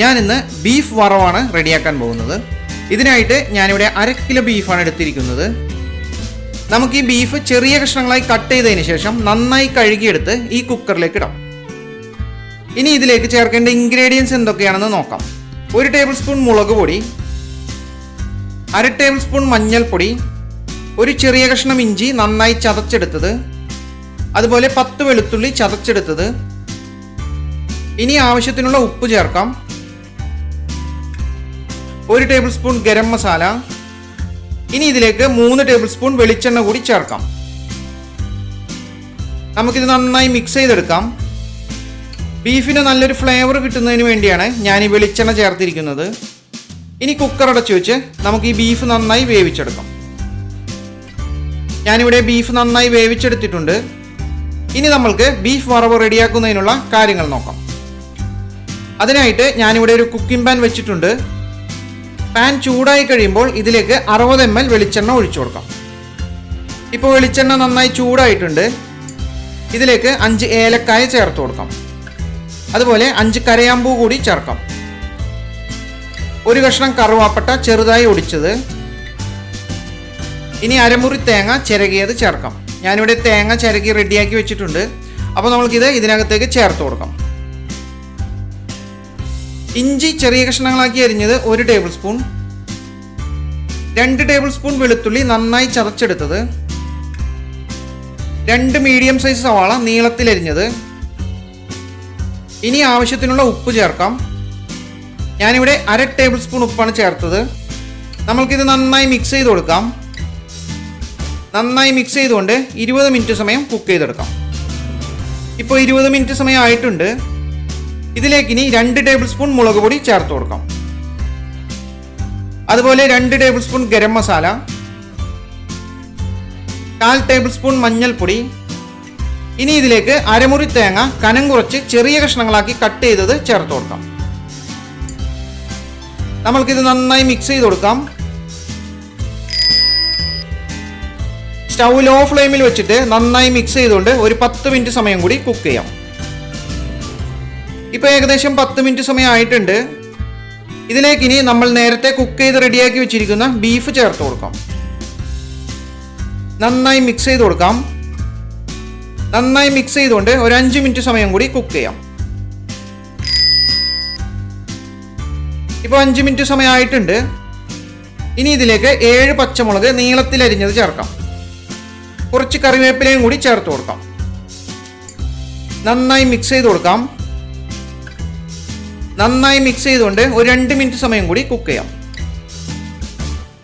ഞാൻ ഇന്ന് ബീഫ് വറവാണ് റെഡിയാക്കാൻ പോകുന്നത്. ഇതിനായിട്ട് ഞാനിവിടെ 1/2 കിലോ ബീഫാണ് എടുത്തിരിക്കുന്നത്. നമുക്ക് ഈ ബീഫ് ചെറിയ കഷ്ണങ്ങളായി കട്ട് ചെയ്തതിന് ശേഷം നന്നായി കഴുകിയെടുത്ത് ഈ കുക്കറിലേക്ക് ഇടാം. ഇനി ഇതിലേക്ക് ചേർക്കേണ്ട ഇൻഗ്രീഡിയൻസ് എന്തൊക്കെയാണെന്ന് നോക്കാം. 1 ടേബിൾ സ്പൂൺ മുളക് പൊടി, 1/2 ടേബിൾ സ്പൂൺ മഞ്ഞൾപ്പൊടി, ഒരു ചെറിയ കഷ്ണം ഇഞ്ചി നന്നായി ചതച്ചെടുത്തത്, അതുപോലെ 10 വെളുത്തുള്ളി ചതച്ചെടുത്തത്. ഇനി ആവശ്യത്തിനുള്ള ഉപ്പ് ചേർക്കാം. 1 ടേബിൾ സ്പൂൺ ഗരം മസാല. ഇനി ഇതിലേക്ക് 3 ടേബിൾ സ്പൂൺ വെളിച്ചെണ്ണ കൂടി ചേർക്കാം. നമുക്കിത് നന്നായി മിക്സ് ചെയ്തെടുക്കാം. ബീഫിന് നല്ലൊരു ഫ്ലേവർ കിട്ടുന്നതിന് വേണ്ടിയാണ് ഞാൻ ഈ വെളിച്ചെണ്ണ ചേർത്തിരിക്കുന്നത്. ഇനി കുക്കർ അടച്ചു വെച്ച് നമുക്ക് ഈ ബീഫ് നന്നായി വേവിച്ചെടുക്കാം. ഞാനിവിടെ ബീഫ് നന്നായി വേവിച്ചെടുത്തിട്ടുണ്ട്. ഇനി നമ്മൾക്ക് ബീഫ് വറവ് റെഡിയാക്കുന്നതിനുള്ള കാര്യങ്ങൾ നോക്കാം. അതിനായിട്ട് ഞാനിവിടെ ഒരു കുക്കിംഗ് പാൻ വെച്ചിട്ടുണ്ട്. പാൻ ചൂടായി കഴിയുമ്പോൾ ഇതിലേക്ക് 60 ml വെളിച്ചെണ്ണ ഒഴിച്ചു കൊടുക്കാം. ഇപ്പോൾ വെളിച്ചെണ്ണ നന്നായി ചൂടായിട്ടുണ്ട്. ഇതിലേക്ക് 5 ഏലക്കായ ചേർത്ത് കൊടുക്കാം. അതുപോലെ 5 കരയാമ്പൂ കൂടി ചേർക്കാം. 1 കഷ്ണം കറുവാപ്പട്ട ചെറുതായി ഒടിച്ചത്. ഇനി അരമുറി തേങ്ങ ചിരകിയത് ചേർക്കാം. ഞാനിവിടെ തേങ്ങ ചിരകി റെഡിയാക്കി വെച്ചിട്ടുണ്ട്. അപ്പോൾ നമുക്കിത് ഇതിനകത്തേക്ക് ചേർത്ത് കൊടുക്കാം. ഇഞ്ചി ചെറിയ കഷ്ണങ്ങളാക്കി അരിഞ്ഞത് 1 ടേബിൾ സ്പൂൺ, 2 ടേബിൾ സ്പൂൺ വെളുത്തുള്ളി നന്നായി ചതച്ചെടുത്തത്, 2 മീഡിയം സൈസ് സവാള നീളത്തിലരിഞ്ഞത്. ഇനി ആവശ്യത്തിനുള്ള ഉപ്പ് ചേർക്കാം. ഞാനിവിടെ 1/2 ടേബിൾ സ്പൂൺ ഉപ്പാണ് ചേർത്തത്. നമ്മൾക്കിത് നന്നായി മിക്സ് ചെയ്ത് കൊടുക്കാം. നന്നായി മിക്സ് ചെയ്തുകൊണ്ട് 20 മിനിറ്റ് സമയം കുക്ക് ചെയ്തെടുക്കാം. ഇപ്പോൾ 20 മിനിറ്റ് സമയം ആയിട്ടുണ്ട്. ഇതിലേക്ക് ഇനി 2 ടേബിൾ സ്പൂൺ മുളക് പൊടി ചേർത്ത് കൊടുക്കാം. അതുപോലെ 2 table spoon garam masala, 1/4 table spoon മഞ്ഞൾപ്പൊടി. ഇനി ഇതിലേക്ക് അരമുറി തേങ്ങ കനം കുറച്ച് ചെറിയ കഷ്ണങ്ങളാക്കി കട്ട് ചെയ്തത് ചേർത്ത് കൊടുക്കാം. നമ്മൾക്കിത് നന്നായി മിക്സ് ചെയ്ത് കൊടുക്കാം. സ്റ്റൗ ലോ ഫ്ലെയിമിൽ വെച്ചിട്ട് നന്നായി മിക്സ് ചെയ്തുകൊണ്ട് ഒരു 10 മിനിറ്റ് സമയം കൂടി കുക്ക് ചെയ്യാം. ഇപ്പോൾ ഏകദേശം 10 മിനിറ്റ് സമയം ആയിട്ടുണ്ട്. ഇതിലേക്ക് ഇനി നമ്മൾ നേരത്തെ കുക്ക് ചെയ്ത് റെഡിയാക്കി വെച്ചിരിക്കുന്ന ബീഫ് ചേർത്ത് കൊടുക്കാം. നന്നായി മിക്സ് ചെയ്ത് കൊടുക്കാം. നന്നായി മിക്സ് ചെയ്തുകൊണ്ട് ഒരു 5 മിനിറ്റ് സമയം കൂടി കുക്ക് ചെയ്യാം. ഇപ്പോൾ 5 മിനിറ്റ് സമയം ആയിട്ടുണ്ട്. ഇനി ഇതിലേക്ക് 7 പച്ചമുളക് നീളത്തിലരിഞ്ഞത് ചേർക്കാം. കുറച്ച് കറിവേപ്പിലയും കൂടി ചേർത്ത് കൊടുക്കാം. നന്നായി മിക്സ് ചെയ്ത് കൊടുക്കാം. നന്നായി മിക്സ് ചെയ്തുകൊണ്ട് ഒരു 2 മിനിറ്റ് സമയം കൂടി കുക്ക് ചെയ്യാം.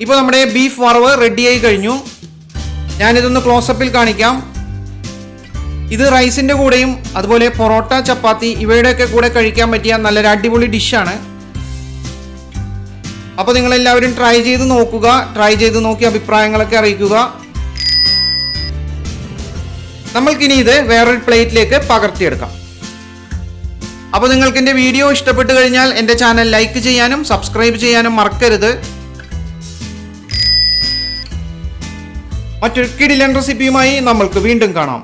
ഇപ്പോൾ നമ്മുടെ ബീഫ് വറവ് റെഡിയായി കഴിഞ്ഞു. ഞാനിതൊന്ന് ക്ലോസപ്പിൽ കാണിക്കാം. ഇത് റൈസിൻ്റെ കൂടെയും അതുപോലെ പൊറോട്ട, ചപ്പാത്തി ഇവയുടെയൊക്കെ കൂടെ കഴിക്കാൻ പറ്റിയ നല്ലൊരു അടിപൊളി ഡിഷാണ്. അപ്പോൾ നിങ്ങളെല്ലാവരും ട്രൈ ചെയ്ത് നോക്കുക. ട്രൈ ചെയ്ത് നോക്കി അഭിപ്രായങ്ങളൊക്കെ അറിയിക്കുക. നമ്മൾക്കിനി ഇത് വേറൊരു പ്ലേറ്റിലേക്ക് പകർത്തിയെടുക്കാം. അപ്പോൾ നിങ്ങൾക്ക് എൻ്റെ വീഡിയോ ഇഷ്ടപ്പെട്ടു കഴിഞ്ഞാൽ എൻ്റെ ചാനൽ ലൈക്ക് ചെയ്യാനും സബ്സ്ക്രൈബ് ചെയ്യാനും മറക്കരുത്. മറ്റൊരു കിടിലൻ റെസിപ്പിയുമായി നമ്മൾക്ക് വീണ്ടും കാണാം.